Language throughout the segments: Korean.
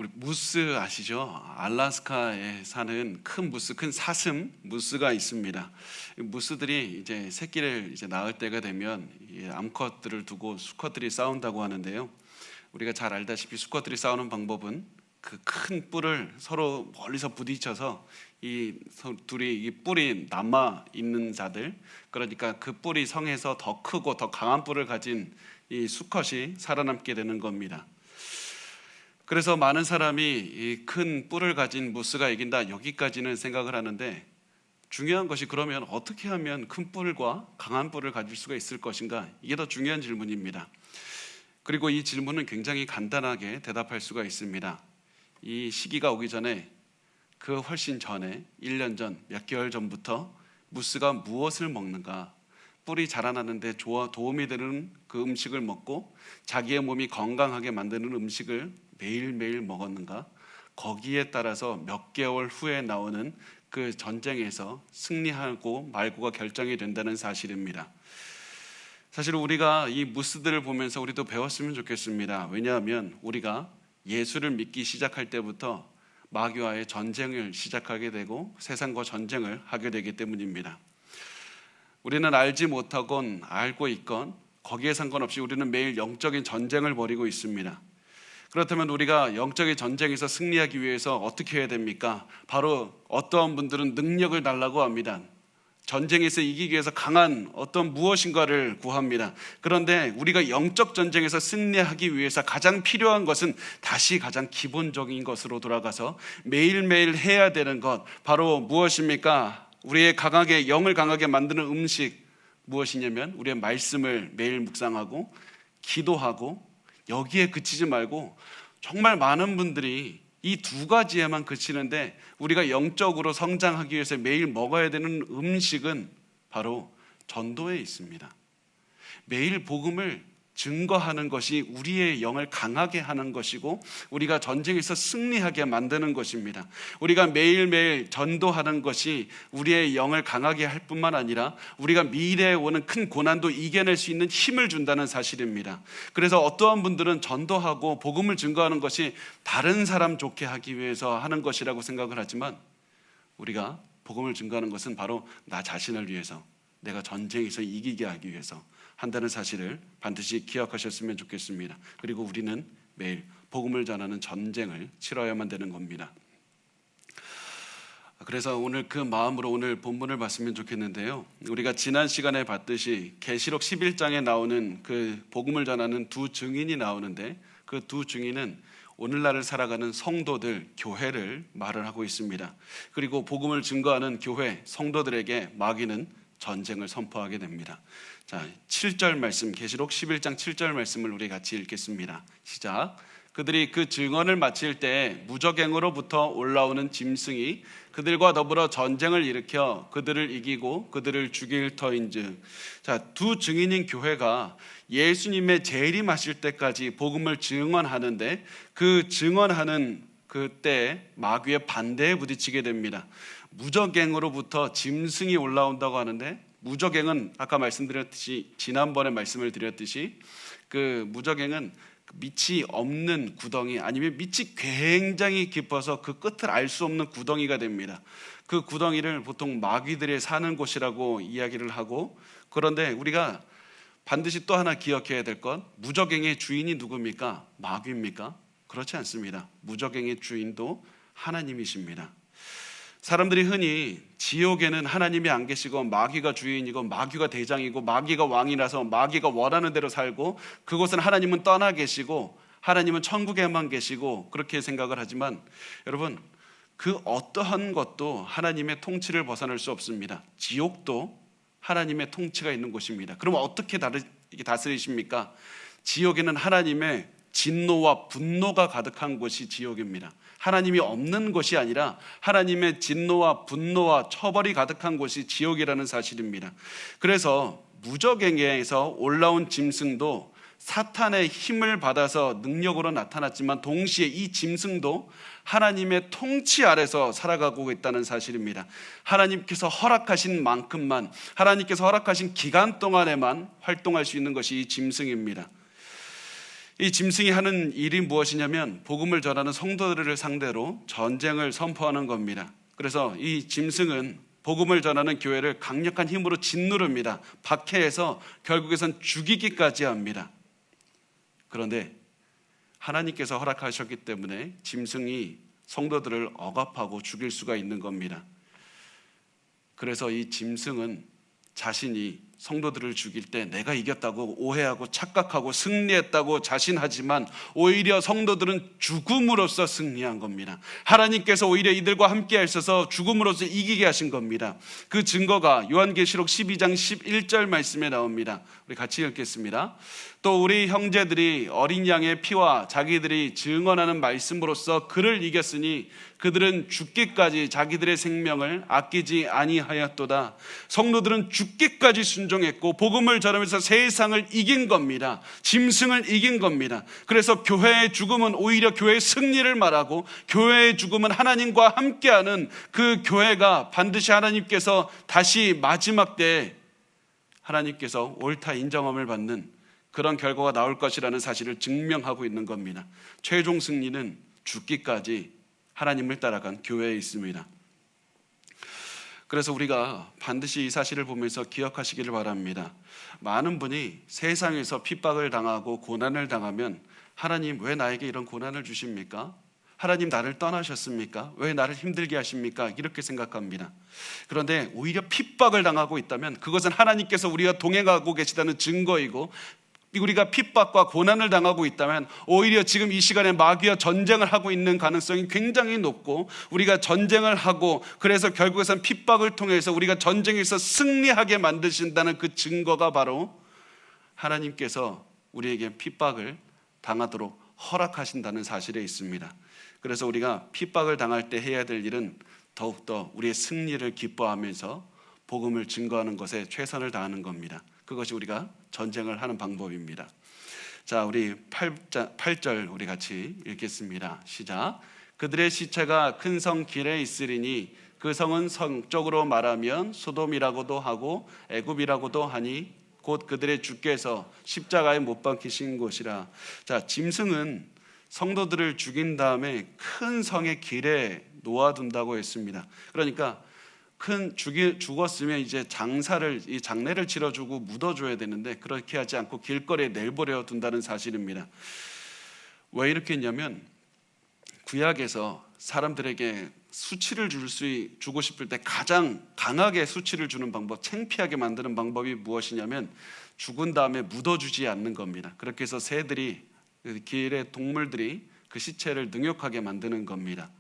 우리 무스 아시죠? 알래스카에 사는 큰 무스, 큰 사슴 무스가 있습니다. 무스들이 이제 새끼를 낳을 때가 되면 이 암컷들을 두고 수컷들이 싸운다고 하는데요. 우리가 잘 알다시피 수컷들이 싸우는 방법은 그 큰 뿔을 서로 멀리서 부딪혀서 둘이 이 뿔이 남아 있는 자들, 그러니까 그 뿔이 성해서 더 크고 더 강한 뿔을 가진 이 수컷이 살아남게 되는 겁니다. 그래서 많은 사람이 이 큰 뿔을 가진 무스가 이긴다, 여기까지는 생각을 하는데, 중요한 것이 그러면 어떻게 하면 큰 뿔과 강한 뿔을 가질 수가 있을 것인가, 이게 더 중요한 질문입니다. 그리고 이 질문은 굉장히 간단하게 대답할 수가 있습니다. 이 시기가 오기 전에, 그 훨씬 전에 1년 전, 몇 개월 전부터 무스가 무엇을 먹는가, 뿔이 자라나는데 도움이 되는 그 음식을 먹고 자기의 몸이 건강하게 만드는 음식을 매일매일 먹었는가, 거기에 따라서 몇 개월 후에 나오는 그 전쟁에서 승리하고 말고가 결정이 된다는 사실입니다. 사실 우리가 이 무스들을 보면서 우리도 배웠으면 좋겠습니다. 왜냐하면 우리가 예수를 믿기 시작할 때부터 마귀와의 전쟁을 시작하게 되고 세상과 전쟁을 하게 되기 때문입니다. 우리는 알지 못하건 알고 있건 거기에 상관없이 우리는 매일 영적인 전쟁을 벌이고 있습니다. 그렇다면 우리가 영적인 전쟁에서 승리하기 위해서 어떻게 해야 됩니까? 바로 어떠한 분들은 능력을 달라고 합니다. 전쟁에서 이기기 위해서 강한 어떤 무엇인가를 구합니다. 그런데 우리가 영적 전쟁에서 승리하기 위해서 가장 필요한 것은 다시 가장 기본적인 것으로 돌아가서 매일매일 해야 되는 것, 바로 무엇입니까? 우리의 영을 강하게 만드는 음식, 무엇이냐면 우리의 말씀을 매일 묵상하고 기도하고, 여기에 그치지 말고 정말 많은 분들이 이 두 가지에만 그치는데, 우리가 영적으로 성장하기 위해서 매일 먹어야 되는 음식은 바로 전도에 있습니다. 매일 복음을 증거하는 것이 우리의 영을 강하게 하는 것이고 우리가 전쟁에서 승리하게 만드는 것입니다. 우리가 매일매일 전도하는 것이 우리의 영을 강하게 할 뿐만 아니라 우리가 미래에 오는 큰 고난도 이겨낼 수 있는 힘을 준다는 사실입니다. 그래서 어떠한 분들은 전도하고 복음을 증거하는 것이 다른 사람 좋게 하기 위해서 하는 것이라고 생각을 하지만, 우리가 복음을 증거하는 것은 바로 나 자신을 위해서, 내가 전쟁에서 이기게 하기 위해서 한다는 사실을 반드시 기억하셨으면 좋겠습니다. 그리고 우리는 매일 복음을 전하는 전쟁을 치러야만 되는 겁니다. 그래서 오늘 그 마음으로 오늘 본문을 봤으면 좋겠는데요. 우리가 지난 시간에 봤듯이 계시록 11장에 나오는 그 복음을 전하는 두 증인이 나오는데, 그 두 증인은 오늘날을 살아가는 성도들, 교회를 말을 하고 있습니다. 그리고 복음을 증거하는 교회, 성도들에게 마귀는 전쟁을 선포하게 됩니다. 자, 7절 말씀, 계시록 11장 7절 말씀을 우리 같이 읽겠습니다. 시작. 그들이 그 증언을 마칠 때 무저갱으로부터 올라오는 짐승이 그들과 더불어 전쟁을 일으켜 그들을 이기고 그들을 죽일 터인즉. 자, 두 증인인 교회가 예수님의 재림하실 때까지 복음을 증언하는데, 그 증언하는 그때 마귀의 반대에 부딪히게 됩니다. 무저갱으로부터 짐승이 올라온다고 하는데, 무저갱은 아까 말씀드렸듯이, 지난번에 말씀을 드렸듯이, 그 무저갱은 밑이 없는 구덩이, 아니면 밑이 굉장히 깊어서 그 끝을 알 수 없는 구덩이가 됩니다. 그 구덩이를 보통 마귀들이 사는 곳이라고 이야기를 하고, 그런데 우리가 반드시 또 하나 기억해야 될 것, 무저갱의 주인이 누굽니까? 마귀입니까? 그렇지 않습니다. 무저갱의 주인도 하나님이십니다. 사람들이 흔히 지옥에는 하나님이 안 계시고 마귀가 주인이고 마귀가 대장이고 마귀가 왕이라서 마귀가 원하는 대로 살고, 그곳은 하나님은 떠나 계시고 하나님은 천국에만 계시고, 그렇게 생각을 하지만, 여러분, 그 어떠한 것도 하나님의 통치를 벗어날 수 없습니다. 지옥도 하나님의 통치가 있는 곳입니다. 그럼 어떻게 다스리십니까? 지옥에는 하나님의 진노와 분노가 가득한 곳이 지옥입니다. 하나님이 없는 곳이 아니라 하나님의 진노와 분노와 처벌이 가득한 곳이 지옥이라는 사실입니다. 그래서 무저갱에서 올라온 짐승도 사탄의 힘을 받아서 능력으로 나타났지만, 동시에 이 짐승도 하나님의 통치 아래서 살아가고 있다는 사실입니다. 하나님께서 허락하신 만큼만, 하나님께서 허락하신 기간 동안에만 활동할 수 있는 것이 이 짐승입니다. 이 짐승이 하는 일이 무엇이냐면 복음을 전하는 성도들을 상대로 전쟁을 선포하는 겁니다. 그래서 이 짐승은 복음을 전하는 교회를 강력한 힘으로 짓누릅니다. 박해해서 결국에선 죽이기까지 합니다. 그런데 하나님께서 허락하셨기 때문에 짐승이 성도들을 억압하고 죽일 수가 있는 겁니다. 그래서 이 짐승은 자신이 성도들을 죽일 때 내가 이겼다고 오해하고 착각하고 승리했다고 자신하지만 오히려 성도들은 죽음으로써 승리한 겁니다. 하나님께서 오히려 이들과 함께 하셔서 죽음으로써 이기게 하신 겁니다. 그 증거가 요한계시록 12장 11절 말씀에 나옵니다. 우리 같이 읽겠습니다. 또 우리 형제들이 어린 양의 피와 자기들이 증언하는 말씀으로써 그를 이겼으니 그들은 죽기까지 자기들의 생명을 아끼지 아니하였도다. 성도들은 죽기까지 순종했고 복음을 전하면서 세상을 이긴 겁니다. 짐승을 이긴 겁니다. 그래서 교회의 죽음은 오히려 교회의 승리를 말하고 교회의 죽음은 하나님과 함께하는 그 교회가 반드시 하나님께서 다시 마지막 때에 하나님께서 옳다 인정함을 받는 그런 결과가 나올 것이라는 사실을 증명하고 있는 겁니다. 최종 승리는 죽기까지 하나님을 따라간 교회에 있습니다. 그래서 우리가 반드시 이 사실을 보면서 기억하시기를 바랍니다. 많은 분이 세상에서 핍박을 당하고 고난을 당하면 하나님 왜 나에게 이런 고난을 주십니까? 하나님 나를 떠나셨습니까? 왜 나를 힘들게 하십니까? 이렇게 생각합니다. 그런데 오히려 핍박을 당하고 있다면 그것은 하나님께서 우리가 동행하고 계시다는 증거이고, 우리가 핍박과 고난을 당하고 있다면 오히려 지금 이 시간에 마귀와 전쟁을 하고 있는 가능성이 굉장히 높고, 우리가 전쟁을 하고 그래서 결국에선 핍박을 통해서 우리가 전쟁에서 승리하게 만드신다는 그 증거가 바로 하나님께서 우리에게 핍박을 당하도록 허락하신다는 사실에 있습니다. 그래서 우리가 핍박을 당할 때 해야 될 일은 더욱더 우리의 승리를 기뻐하면서 복음을 증거하는 것에 최선을 다하는 겁니다. 그것이 우리가 전쟁을 하는 방법입니다. 자, 우리 8절 우리 같이 읽겠습니다. 시작. 그들의 시체가 큰 성 길에 있으리니 그 성은 성적으로 말하면 소돔이라고도 하고 애굽이라고도 하니 곧 그들의 주께서 십자가에 못 박히신 곳이라. 자, 짐승은 성도들을 죽인 다음에 큰 성의 길에 놓아둔다고 했습니다. 그러니까 죽었으면 이제 장례를 치러주고 묻어줘야 되는데 그렇게 하지 않고 길거리에 내버려 둔다는 사실입니다. 왜 이렇게 했냐면 구약에서 사람들에게 수치를 주고 싶을 때 가장 강하게 수치를 주는 방법, 창피하게 만드는 방법이 무엇이냐면 죽은 다음에 묻어주지 않는 겁니다. 그렇게 해서 새들이, 길의 동물들이 그 시체를 능욕하게 만드는 겁니다.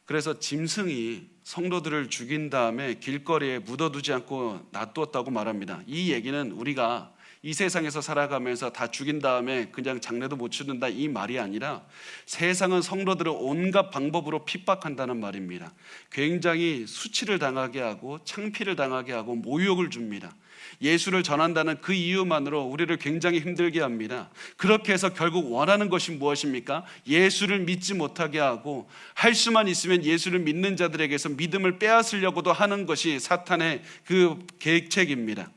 그래서 짐승이 성도들을 죽인 다음에 길거리에 묻어두지 않고 놔두었다고 말합니다. 이 얘기는 우리가 이 세상에서 살아가면서 다 죽인 다음에 그냥 장례도 못 치른다 이 말이 아니라 세상은 성도들을 온갖 방법으로 핍박한다는 말입니다. 굉장히 수치를 당하게 하고 창피를 당하게 하고 모욕을 줍니다. 예수를 전한다는 그 이유만으로 우리를 굉장히 힘들게 합니다. 그렇게 해서 결국 원하는 것이 무엇입니까? 예수를 믿지 못하게 하고, 할 수만 있으면 예수를 믿는 자들에게서 믿음을 빼앗으려고도 하는 것이 사탄의 그 계책입니다.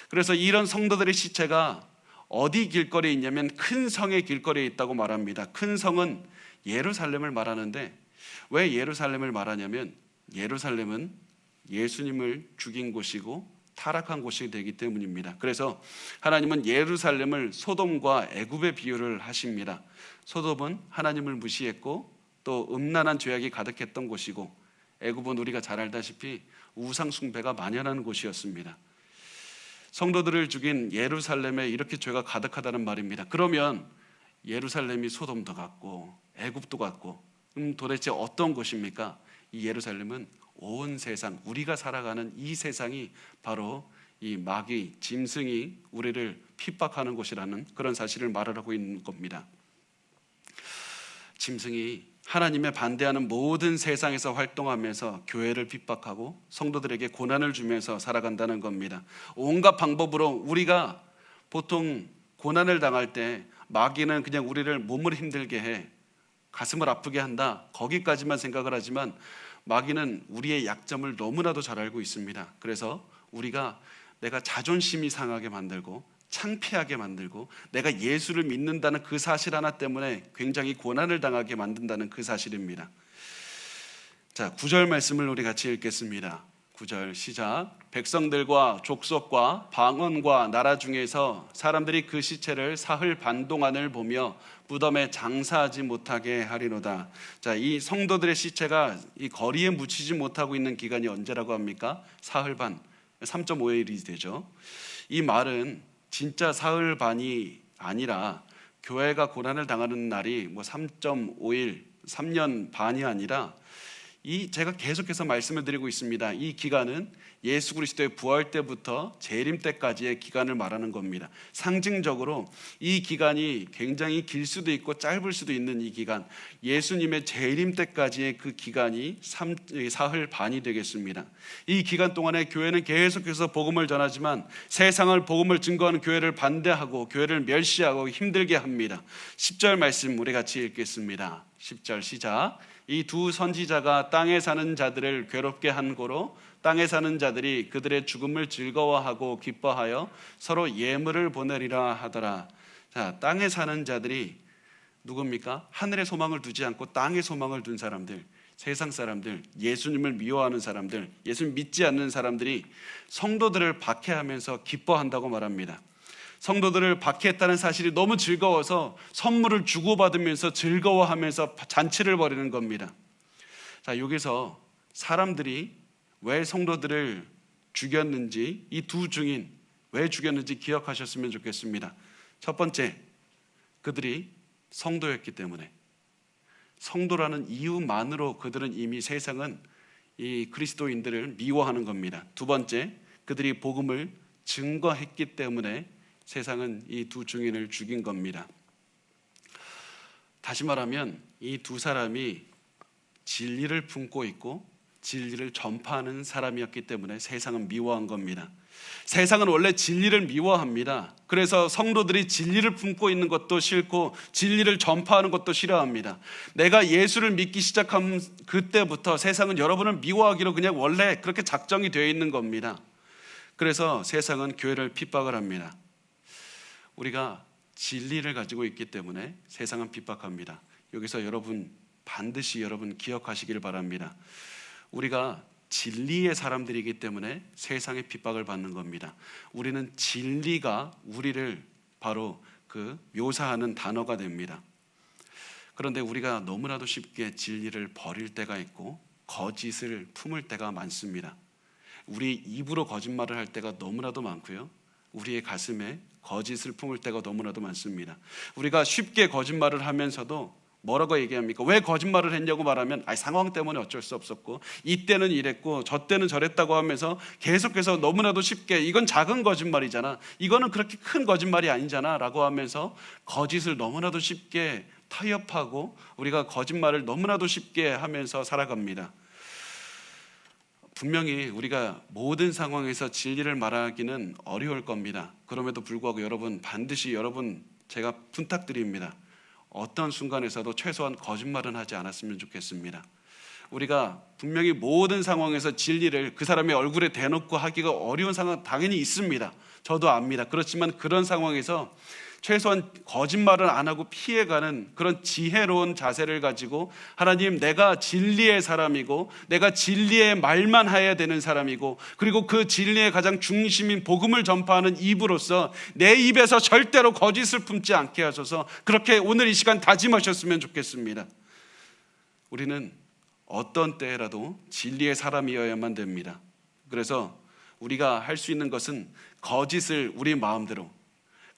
그래서 이런 성도들의 시체가 어디 길거리에 있냐면 큰 성의 길거리에 있다고 말합니다. 큰 성은 예루살렘을 말하는데 왜 예루살렘을 말하냐면 예루살렘은 예수님을 죽인 곳이고 타락한 곳이 되기 때문입니다. 그래서 하나님은 예루살렘을 소돔과 애굽의 비유를 하십니다. 소돔은 하나님을 무시했고 또 음란한 죄악이 가득했던 곳이고, 애굽은 우리가 잘 알다시피 우상 숭배가 만연한 곳이었습니다. 성도들을 죽인 예루살렘에 이렇게 죄가 가득하다는 말입니다. 그러면 예루살렘이 소돔도 같고 애굽도 같고 도대체 어떤 곳입니까? 이 예루살렘은 온 세상, 우리가 살아가는 이 세상이 바로 이 마귀, 짐승이 우리를 핍박하는 곳이라는 그런 사실을 말하고 있는 겁니다. 짐승이 하나님에 반대하는 모든 세상에서 활동하면서 교회를 핍박하고 성도들에게 고난을 주면서 살아간다는 겁니다. 온갖 방법으로 우리가 보통 고난을 당할 때 마귀는 그냥 우리를 몸을 힘들게 해, 가슴을 아프게 한다, 거기까지만 생각을 하지만 마귀는 우리의 약점을 너무나도 잘 알고 있습니다. 그래서 우리가 내가 자존심이 상하게 만들고 창피하게 만들고 내가 예수를 믿는다는 그 사실 하나 때문에 굉장히 고난을 당하게 만든다는 그 사실입니다. 자, 9절 말씀을 우리 같이 읽겠습니다. 9절 시작. 백성들과 족속과 방언과 나라 중에서 사람들이 그 시체를 사흘 반 동안을 보며 무덤에 장사하지 못하게 하리로다. 자, 이 성도들의 시체가 이 거리에 묻히지 못하고 있는 기간이 언제라고 합니까? 사흘 반, 3.5일이 되죠. 이 말은 진짜 사흘 반이 아니라 교회가 고난을 당하는 날이 3.5일, 3년 반이 아니라 제가 계속해서 말씀을 드리고 있습니다. 이 기간은 예수 그리스도의 부활 때부터 재림 때까지의 기간을 말하는 겁니다. 상징적으로 이 기간이 굉장히 길 수도 있고 짧을 수도 있는 이 기간, 예수님의 재림 때까지의 그 기간이 사흘 반이 되겠습니다. 이 기간 동안에 교회는 계속해서 복음을 전하지만 세상을 복음을 증거하는 교회를 반대하고 교회를 멸시하고 힘들게 합니다. 10절 말씀 우리 같이 읽겠습니다. 10절 시작. 이 두 선지자가 땅에 사는 자들을 괴롭게 한 고로 땅에 사는 자들이 그들의 죽음을 즐거워하고 기뻐하여 서로 예물을 보내리라 하더라. 자, 땅에 사는 자들이 누굽니까? 하늘에 소망을 두지 않고 땅에 소망을 둔 사람들, 세상 사람들, 예수님을 미워하는 사람들, 예수님 믿지 않는 사람들이 성도들을 박해하면서 기뻐한다고 말합니다. 성도들을 박해했다는 사실이 너무 즐거워서 선물을 주고받으면서 즐거워하면서 잔치를 벌이는 겁니다. 자, 여기서 사람들이 왜 성도들을 죽였는지, 이 두 증인 왜 죽였는지 기억하셨으면 좋겠습니다. 첫 번째, 그들이 성도였기 때문에, 성도라는 이유만으로 그들은 이미 세상은 이 그리스도인들을 미워하는 겁니다. 두 번째, 그들이 복음을 증거했기 때문에 세상은 이 두 증인을 죽인 겁니다. 다시 말하면 이 두 사람이 진리를 품고 있고 진리를 전파하는 사람이었기 때문에 세상은 미워한 겁니다. 세상은 원래 진리를 미워합니다. 그래서 성도들이 진리를 품고 있는 것도 싫고 진리를 전파하는 것도 싫어합니다. 내가 예수를 믿기 시작한 그때부터 세상은 여러분을 미워하기로 그냥 원래 그렇게 작정이 되어 있는 겁니다. 그래서 세상은 교회를 핍박을 합니다. 우리가 진리를 가지고 있기 때문에 세상은 핍박합니다. 여기서 반드시 여러분 기억하시길 바랍니다. 우리가 진리의 사람들이기 때문에 세상의 핍박을 받는 겁니다. 우리는 진리가 우리를 바로 그 묘사하는 단어가 됩니다. 그런데 우리가 너무나도 쉽게 진리를 버릴 때가 있고 거짓을 품을 때가 많습니다. 우리 입으로 거짓말을 할 때가 너무나도 많고요, 우리의 가슴에 거짓을 품을 때가 너무나도 많습니다. 우리가 쉽게 거짓말을 하면서도 뭐라고 얘기합니까? 왜 거짓말을 했냐고 말하면 상황 때문에 어쩔 수 없었고 이때는 이랬고 저 때는 저랬다고 하면서 계속해서 너무나도 쉽게 이건 작은 거짓말이잖아, 이거는 그렇게 큰 거짓말이 아니잖아 라고 하면서 거짓을 너무나도 쉽게 타협하고 우리가 거짓말을 너무나도 쉽게 하면서 살아갑니다. 분명히 우리가 모든 상황에서 진리를 말하기는 어려울 겁니다. 그럼에도 불구하고 반드시 제가 부탁드립니다. 어떤 순간에서도 최소한 거짓말은 하지 않았으면 좋겠습니다. 우리가 분명히 모든 상황에서 진리를 그 사람의 얼굴에 대놓고 하기가 어려운 상황 당연히 있습니다. 저도 압니다. 그렇지만 그런 상황에서 최소한 거짓말을 안 하고 피해가는 그런 지혜로운 자세를 가지고 하나님, 내가 진리의 사람이고 내가 진리의 말만 해야 되는 사람이고 그리고 그 진리의 가장 중심인 복음을 전파하는 입으로서 내 입에서 절대로 거짓을 품지 않게 하셔서 그렇게 오늘 이 시간 다짐하셨으면 좋겠습니다. 우리는 어떤 때라도 진리의 사람이어야만 됩니다. 그래서 우리가 할 수 있는 것은 거짓을 우리 마음대로,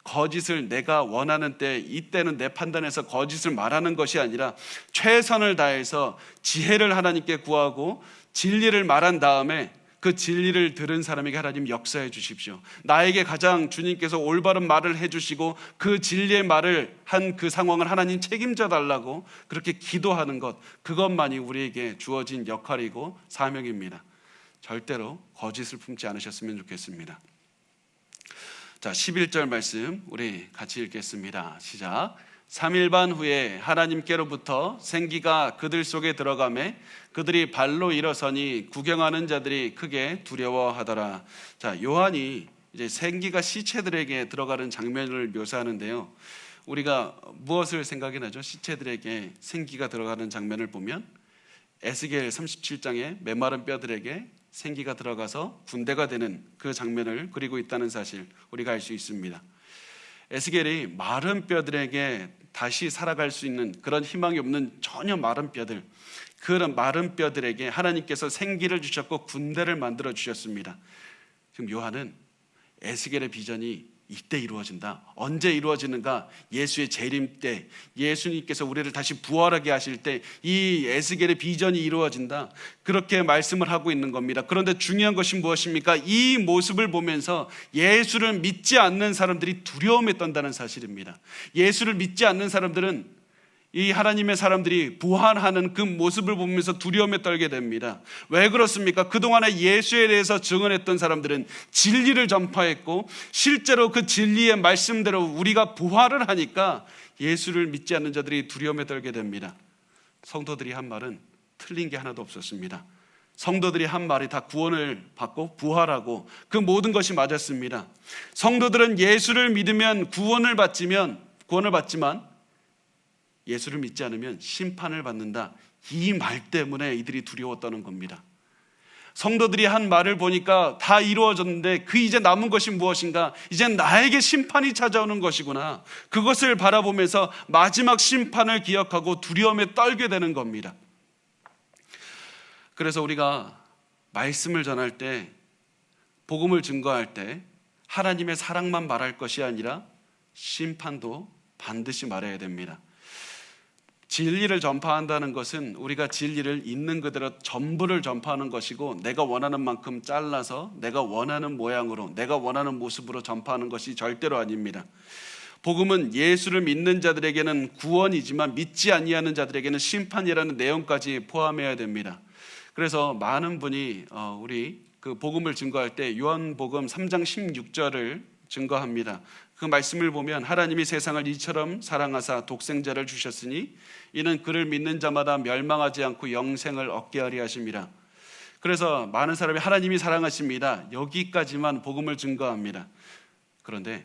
거짓을 내가 원하는 때, 이때는 내 판단에서 거짓을 말하는 것이 아니라 최선을 다해서 지혜를 하나님께 구하고 진리를 말한 다음에 그 진리를 들은 사람에게 하나님 역사해 주십시오. 나에게 가장 주님께서 올바른 말을 해주시고 그 진리의 말을 한 그 상황을 하나님 책임져 달라고 그렇게 기도하는 것, 그것만이 우리에게 주어진 역할이고 사명입니다. 절대로 거짓을 품지 않으셨으면 좋겠습니다. 자, 11절 말씀 우리 같이 읽겠습니다. 시작. 3일 반 후에 하나님께로부터 생기가 그들 속에 들어가매 그들이 발로 일어서니 구경하는 자들이 크게 두려워하더라. 자, 요한이 이제 생기가 시체들에게 들어가는 장면을 묘사하는데요. 우리가 무엇을 생각이 나죠? 시체들에게 생기가 들어가는 장면을 보면 에스겔 37장에 메마른 뼈들에게 생기가 들어가서 군대가 되는 그 장면을 그리고 있다는 사실 우리가 알 수 있습니다. 에스겔이 마른 뼈들에게 다시 살아갈 수 있는 그런 희망이 없는 전혀 마른 뼈들, 그런 마른 뼈들에게 하나님께서 생기를 주셨고 군대를 만들어 주셨습니다. 지금 요한은 에스겔의 비전이 이때 이루어진다. 언제 이루어지는가? 예수의 재림 때, 예수님께서 우리를 다시 부활하게 하실 때 이 에스겔의 비전이 이루어진다. 그렇게 말씀을 하고 있는 겁니다. 그런데 중요한 것이 무엇입니까? 이 모습을 보면서 예수를 믿지 않는 사람들이 두려움에 떤다는 사실입니다. 예수를 믿지 않는 사람들은 이 하나님의 사람들이 부활하는 그 모습을 보면서 두려움에 떨게 됩니다. 왜 그렇습니까? 그동안에 예수에 대해서 증언했던 사람들은 진리를 전파했고 실제로 그 진리의 말씀대로 우리가 부활을 하니까 예수를 믿지 않는 자들이 두려움에 떨게 됩니다. 성도들이 한 말은 틀린 게 하나도 없었습니다. 성도들이 한 말이 다 구원을 받고 부활하고 그 모든 것이 맞았습니다. 성도들은 예수를 믿으면 구원을 받지만 예수를 믿지 않으면 심판을 받는다. 이 말 때문에 이들이 두려웠다는 겁니다. 성도들이 한 말을 보니까 다 이루어졌는데 그 이제 남은 것이 무엇인가? 이제 나에게 심판이 찾아오는 것이구나. 그것을 바라보면서 마지막 심판을 기억하고 두려움에 떨게 되는 겁니다. 그래서 우리가 말씀을 전할 때, 복음을 증거할 때 하나님의 사랑만 말할 것이 아니라 심판도 반드시 말해야 됩니다. 진리를 전파한다는 것은 우리가 진리를 있는 그대로 전부를 전파하는 것이고 내가 원하는 만큼 잘라서 내가 원하는 모양으로 내가 원하는 모습으로 전파하는 것이 절대로 아닙니다. 복음은 예수를 믿는 자들에게는 구원이지만 믿지 아니하는 자들에게는 심판이라는 내용까지 포함해야 됩니다. 그래서 많은 분이 우리 그 복음을 증거할 때 요한복음 3장 16절을 증거합니다. 그 말씀을 보면 하나님이 세상을 이처럼 사랑하사 독생자를 주셨으니 이는 그를 믿는 자마다 멸망하지 않고 영생을 얻게 하리 하심이라. 그래서 많은 사람이 하나님이 사랑하십니다. 여기까지만 복음을 증거합니다. 그런데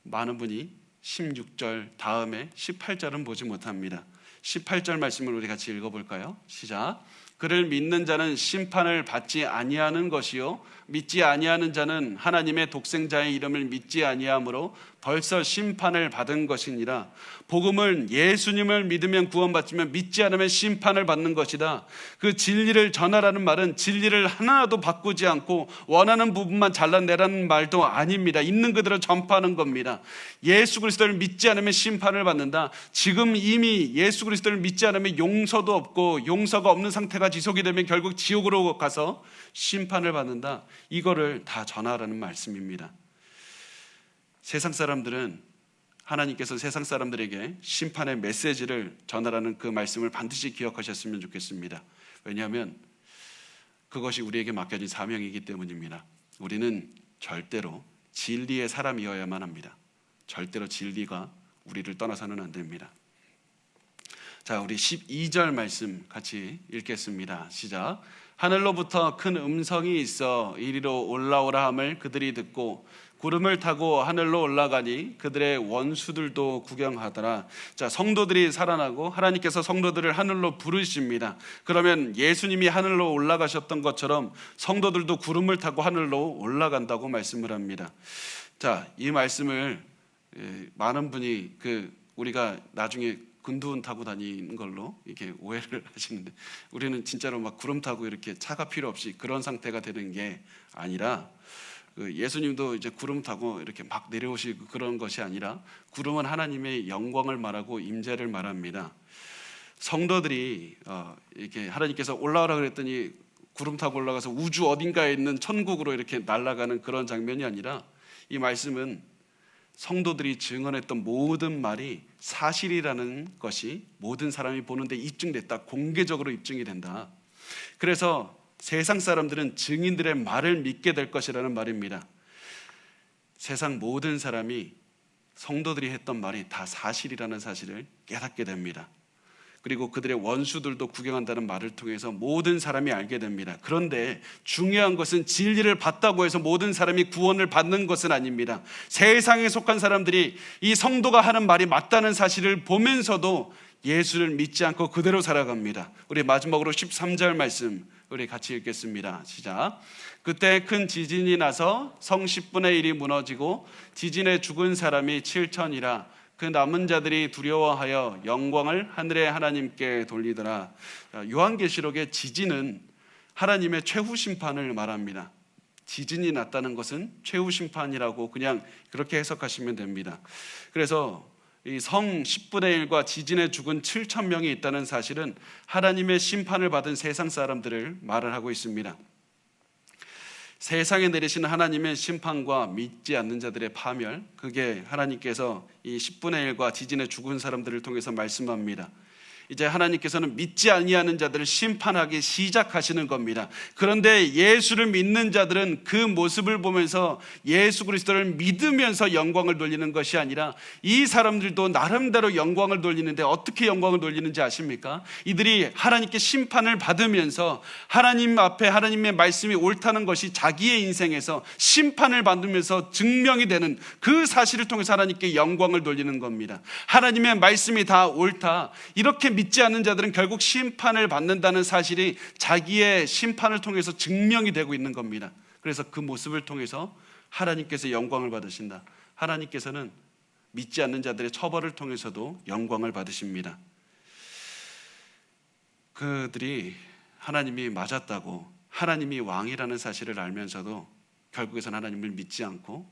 많은 분이 16절 다음에 18절은 보지 못합니다. 18절 말씀을 우리 같이 읽어볼까요? 시작. 그를 믿는 자는 심판을 받지 아니하는 것이요 믿지 아니하는 자는 하나님의 독생자의 이름을 믿지 아니하므로 벌써 심판을 받은 것이니라. 복음은 예수님을 믿으면 구원받지만 믿지 않으면 심판을 받는 것이다. 그 진리를 전하라는 말은 진리를 하나도 바꾸지 않고 원하는 부분만 잘라내라는 말도 아닙니다. 있는 그대로 전파하는 겁니다. 예수 그리스도를 믿지 않으면 심판을 받는다. 지금 이미 예수 그리스도를 믿지 않으면 용서도 없고 용서가 없는 상태가 지속이 되면 결국 지옥으로 가서 심판을 받는다. 이거를 다 전하라는 말씀입니다. 세상 사람들은 하나님께서 세상 사람들에게 심판의 메시지를 전하라는 그 말씀을 반드시 기억하셨으면 좋겠습니다. 왜냐하면 그것이 우리에게 맡겨진 사명이기 때문입니다. 우리는 절대로 진리의 사람이어야만 합니다. 절대로 진리가 우리를 떠나서는 안 됩니다. 자, 우리 12절 말씀 같이 읽겠습니다. 시작. 하늘로부터 큰 음성이 있어 이리로 올라오라 함을 그들이 듣고 구름을 타고 하늘로 올라가니 그들의 원수들도 구경하더라. 자, 성도들이 살아나고 하나님께서 성도들을 하늘로 부르십니다. 그러면 예수님이 하늘로 올라가셨던 것처럼 성도들도 구름을 타고 하늘로 올라간다고 말씀을 합니다. 자, 이 말씀을 많은 분이 우리가 나중에 근두운 타고 다니는 걸로 이렇게 오해를 하시는데, 우리는 진짜로 막 구름 타고 이렇게 차가 필요 없이 그런 상태가 되는 게 아니라, 예수님도 이제 구름 타고 이렇게 막 내려오시고 그런 것이 아니라, 구름은 하나님의 영광을 말하고 임재를 말합니다. 성도들이 이렇게 하나님께서 올라오라 그랬더니 구름 타고 올라가서 우주 어딘가에 있는 천국으로 이렇게 날아가는 그런 장면이 아니라, 이 말씀은 성도들이 증언했던 모든 말이 사실이라는 것이 모든 사람이 보는데 입증됐다. 공개적으로 입증이 된다. 그래서 세상 사람들은 증인들의 말을 믿게 될 것이라는 말입니다. 세상 모든 사람이 성도들이 했던 말이 다 사실이라는 사실을 깨닫게 됩니다. 그리고 그들의 원수들도 구경한다는 말을 통해서 모든 사람이 알게 됩니다. 그런데 중요한 것은 진리를 받다고 해서 모든 사람이 구원을 받는 것은 아닙니다. 세상에 속한 사람들이 이 성도가 하는 말이 맞다는 사실을 보면서도 예수를 믿지 않고 그대로 살아갑니다. 우리 마지막으로 13절 말씀 우리 같이 읽겠습니다. 시작. 그때 큰 지진이 나서 성 10분의 1이 무너지고 지진에 죽은 사람이 7천이라. 그 남은 자들이 두려워하여 영광을 하늘의 하나님께 돌리더라. 요한계시록의 지진은 하나님의 최후 심판을 말합니다. 지진이 났다는 것은 최후 심판이라고 그냥 그렇게 해석하시면 됩니다. 그래서 이 성 10분의 1과 지진에 죽은 7천 명이 있다는 사실은 하나님의 심판을 받은 세상 사람들을 말을 하고 있습니다. 세상에 내리시는 하나님의 심판과 믿지 않는 자들의 파멸, 그게 하나님께서 이 10분의 1과 지진에 죽은 사람들을 통해서 말씀합니다. 이제 하나님께서는 믿지 아니하는 자들을 심판하기 시작하시는 겁니다. 그런데 예수를 믿는 자들은 그 모습을 보면서 예수 그리스도를 믿으면서 영광을 돌리는 것이 아니라 이 사람들도 나름대로 영광을 돌리는데 어떻게 영광을 돌리는지 아십니까? 이들이 하나님께 심판을 받으면서 하나님 앞에 하나님의 말씀이 옳다는 것이 자기의 인생에서 심판을 받으면서 증명이 되는 그 사실을 통해서 하나님께 영광을 돌리는 겁니다. 하나님의 말씀이 다 옳다, 이렇게 믿지 않는 자들은 결국 심판을 받는다는 사실이 자기의 심판을 통해서 증명이 되고 있는 겁니다. 그래서 그 모습을 통해서 하나님께서 영광을 받으신다. 하나님께서는 믿지 않는 자들의 처벌을 통해서도 영광을 받으십니다. 그들이 하나님이 맞았다고, 하나님이 왕이라는 사실을 알면서도 결국에는 하나님을 믿지 않고,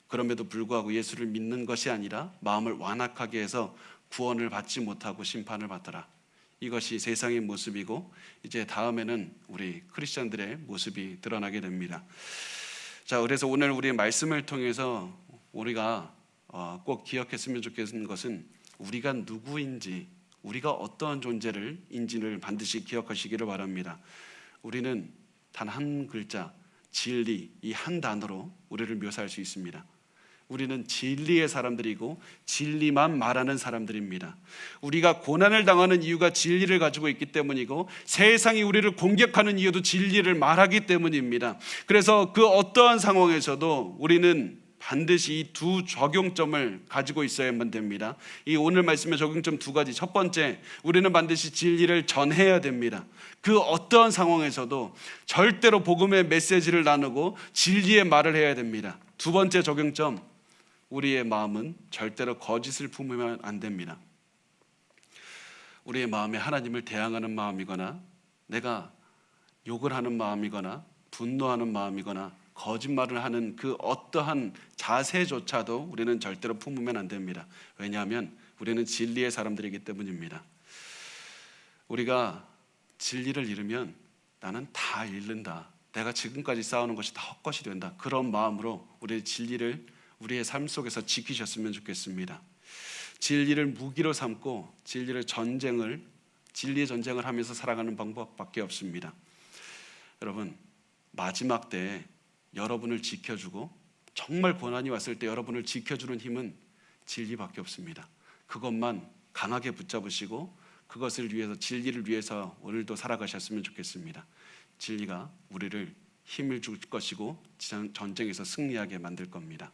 그럼에도 불구하고 예수를 믿는 것이 아니라 마음을 완악하게 해서 구원을 받지 못하고 심판을 받더라. 이것이 세상의 모습이고, 이제 다음에는 우리 크리스천들의 모습이 드러나게 됩니다. 자, 그래서 오늘 우리의 말씀을 통해서 우리가 꼭 기억했으면 좋겠는 것은 우리가 누구인지, 우리가 어떠한 존재를 인지를 반드시 기억하시기를 바랍니다. 우리는 단 한 글자, 진리, 이 한 단어로 우리를 묘사할 수 있습니다. 우리는 진리의 사람들이고 진리만 말하는 사람들입니다. 우리가 고난을 당하는 이유가 진리를 가지고 있기 때문이고, 세상이 우리를 공격하는 이유도 진리를 말하기 때문입니다. 그래서 그 어떠한 상황에서도 우리는 반드시 이 두 적용점을 가지고 있어야만 됩니다. 이 오늘 말씀의 적용점 두 가지. 첫 번째, 우리는 반드시 진리를 전해야 됩니다. 그 어떠한 상황에서도 절대로 복음의 메시지를 나누고 진리의 말을 해야 됩니다. 두 번째 적용점, 우리의 마음은 절대로 거짓을 품으면 안 됩니다. 우리의 마음에 하나님을 대항하는 마음이거나, 내가 욕을 하는 마음이거나, 분노하는 마음이거나, 거짓말을 하는 그 어떠한 자세조차도 우리는 절대로 품으면 안 됩니다. 왜냐하면 우리는 진리의 사람들이기 때문입니다. 우리가 진리를 잃으면 나는 다 잃는다, 내가 지금까지 쌓아놓은 것이 다 헛것이 된다, 그런 마음으로 우리의 진리를 우리의 삶 속에서 지키셨으면 좋겠습니다. 진리를 무기로 삼고 진리의 전쟁을 하면서 살아가는 방법밖에 없습니다. 여러분, 마지막 때에 여러분을 지켜주고, 정말 고난이 왔을 때 여러분을 지켜주는 힘은 진리밖에 없습니다. 그것만 강하게 붙잡으시고 그것을 위해서, 진리를 위해서 오늘도 살아가셨으면 좋겠습니다. 진리가 우리를 힘을 줄 것이고 전쟁에서 승리하게 만들 겁니다.